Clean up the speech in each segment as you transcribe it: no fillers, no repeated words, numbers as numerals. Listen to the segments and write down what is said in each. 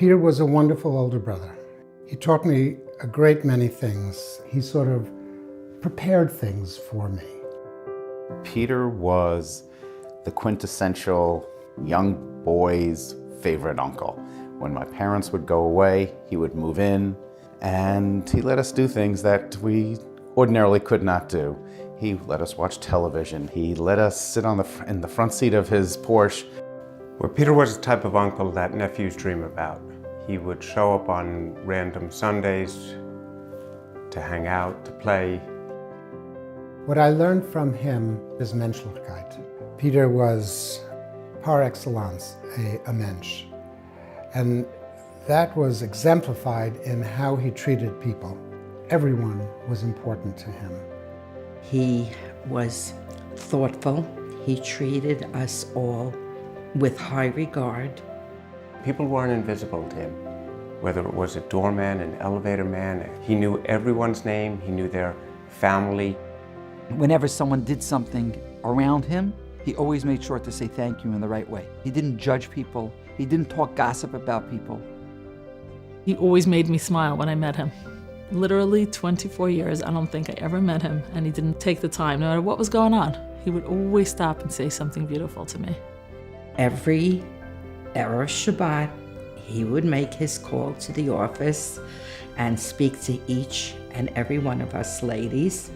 Peter was a wonderful older brother. He taught me a great many things. He sort of prepared things for me. Peter was the quintessential young boy's favorite uncle. When my parents would go away, he would move in, and he let us do things that we ordinarily could not do. He let us watch television. He let us sit in the front seat of his Porsche. Well, Peter was the type of uncle that nephews dream about. He would show up on random Sundays to hang out, to play. What I learned from him is Menschlichkeit. Peter was par excellence a mensch. And that was exemplified in how he treated people. Everyone was important to him. He was thoughtful. He treated us all with high regard. People weren't invisible to him. Whether it was a doorman, an elevator man, he knew everyone's name, he knew their family. Whenever someone did something around him, he always made sure to say thank you in the right way. He didn't judge people. He didn't talk gossip about people. He always made me smile when I met him. Literally 24 years, I don't think I ever met him, and he didn't take the time, no matter what was going on. He would always stop and say something beautiful to me. Every Erev Shabbat, he would make his call to the office and speak to each and every one of us ladies,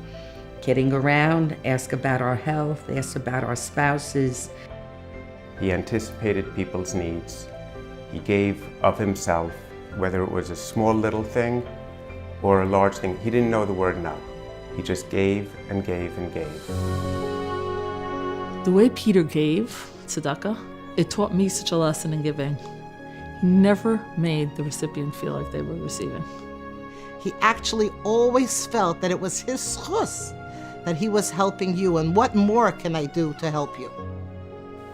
kidding around, ask about our health, ask about our spouses. He anticipated people's needs. He gave of himself, whether it was a small little thing or a large thing. He didn't know the word no. He just gave and gave and gave. The way Peter gave tzedakah, it taught me such a lesson in giving. He never made the recipient feel like they were receiving. He actually always felt that it was his schus, that he was helping you, and what more can I do to help you?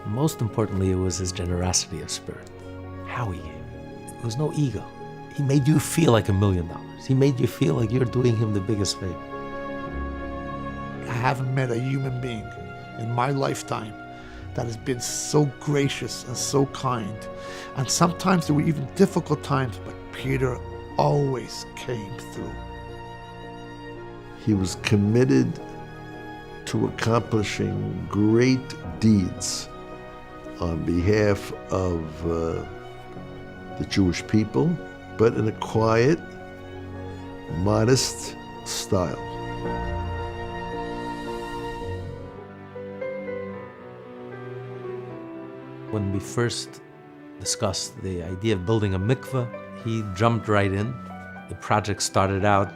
Most importantly, it was his generosity of spirit. How he gave. There was no ego. He made you feel like $1 million. He made you feel like you're doing him the biggest favor. I haven't met a human being in my lifetime that has been so gracious and so kind. And sometimes there were even difficult times, but Peter always came through. He was committed to accomplishing great deeds on behalf of the Jewish people, but in a quiet, modest style. When we first discussed the idea of building a mikvah, he jumped right in. The project started out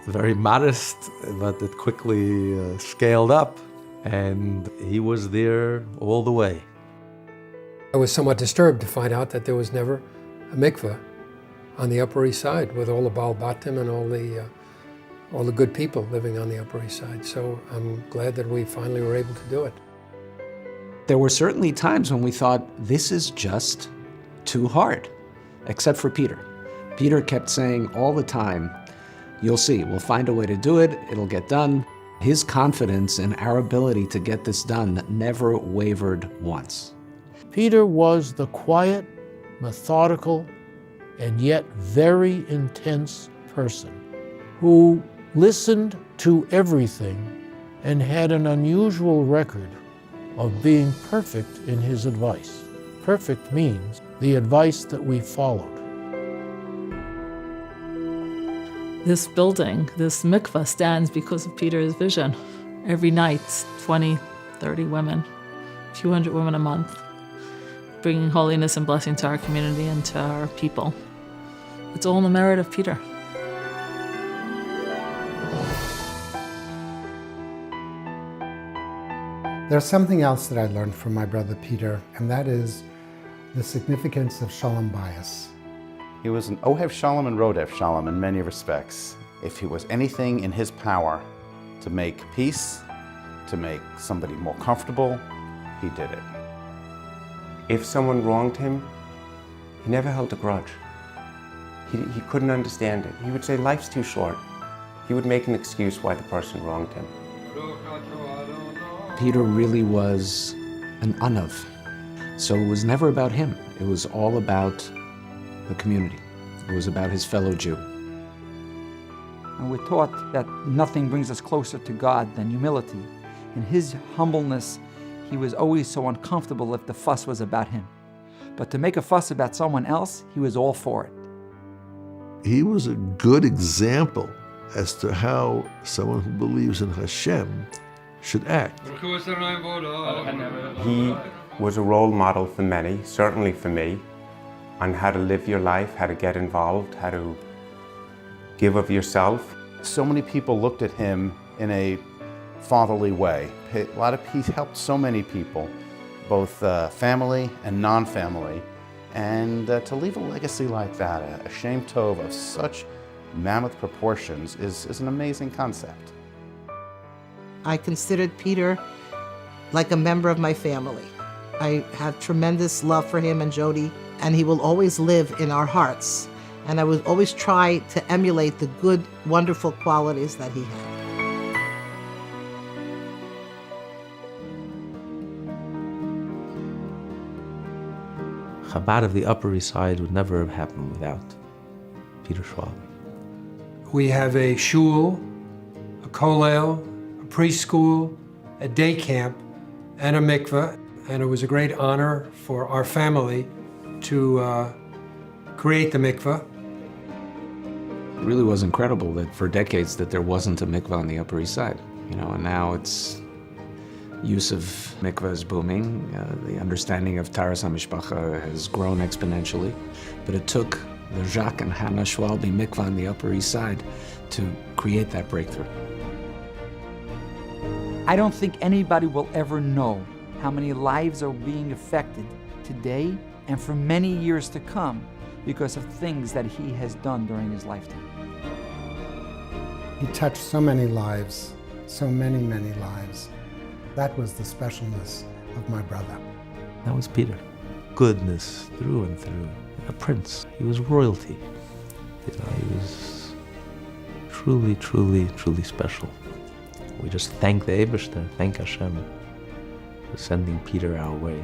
very modest, but it quickly scaled up, and he was there all the way. I was somewhat disturbed to find out that there was never a mikvah on the Upper East Side with all the Baal Batim and all the good people living on the Upper East Side. So I'm glad that we finally were able to do it. There were certainly times when we thought, this is just too hard, except for Peter. Peter kept saying all the time, you'll see, we'll find a way to do it, it'll get done. His confidence in our ability to get this done never wavered once. Peter was the quiet, methodical, and yet very intense person who listened to everything and had an unusual record of being perfect in his advice. Perfect means the advice that we followed. This building, this mikvah, stands because of Peter's vision. Every night, 20, 30 women, a few hundred women a month, bringing holiness and blessing to our community and to our people. It's all in the merit of Peter. There's something else that I learned from my brother Peter, and that is the significance of shalom bayis. He was an Ohev Shalom and Rodef Shalom in many respects. If he was anything in his power to make peace, to make somebody more comfortable, he did it. If someone wronged him, he never held a grudge. He couldn't understand it. He would say, life's too short. He would make an excuse why the person wronged him. Peter really was an anav. So it was never about him. It was all about the community. It was about his fellow Jew. And we're taught that nothing brings us closer to God than humility. In his humbleness, he was always so uncomfortable if the fuss was about him. But to make a fuss about someone else, he was all for it. He was a good example as to how someone who believes in Hashem should act. He was a role model for many, certainly for me, on how to live your life, how to get involved, how to give of yourself. So many people looked at him in a fatherly way. He helped so many people, both family and non-family. And to leave a legacy like that, a Shem Tov of such mammoth proportions, is an amazing concept. I considered Peter like a member of my family. I have tremendous love for him and Jody, and he will always live in our hearts. And I will always try to emulate the good, wonderful qualities that he had. Chabad of the Upper East Side would never have happened without Peter Schwalbe. We have a shul, a kolel, a preschool, a day camp, and a mikvah. And it was a great honor for our family to create the mikvah. It really was incredible that for decades that there wasn't a mikvah on the Upper East Side. And now it's use of mikvah is booming. The understanding of Taras HaMishpacha has grown exponentially. But it took the Jacques and Hanna Schwalbe mikvah on the Upper East Side to create that breakthrough. I don't think anybody will ever know how many lives are being affected today and for many years to come because of things that he has done during his lifetime. He touched so many lives, so many, many lives. That was the specialness of my brother. That was Peter. Goodness through and through. A prince. He was royalty. He was truly, truly, truly special. We just thank the Eibishter, thank Hashem for sending Peter our way.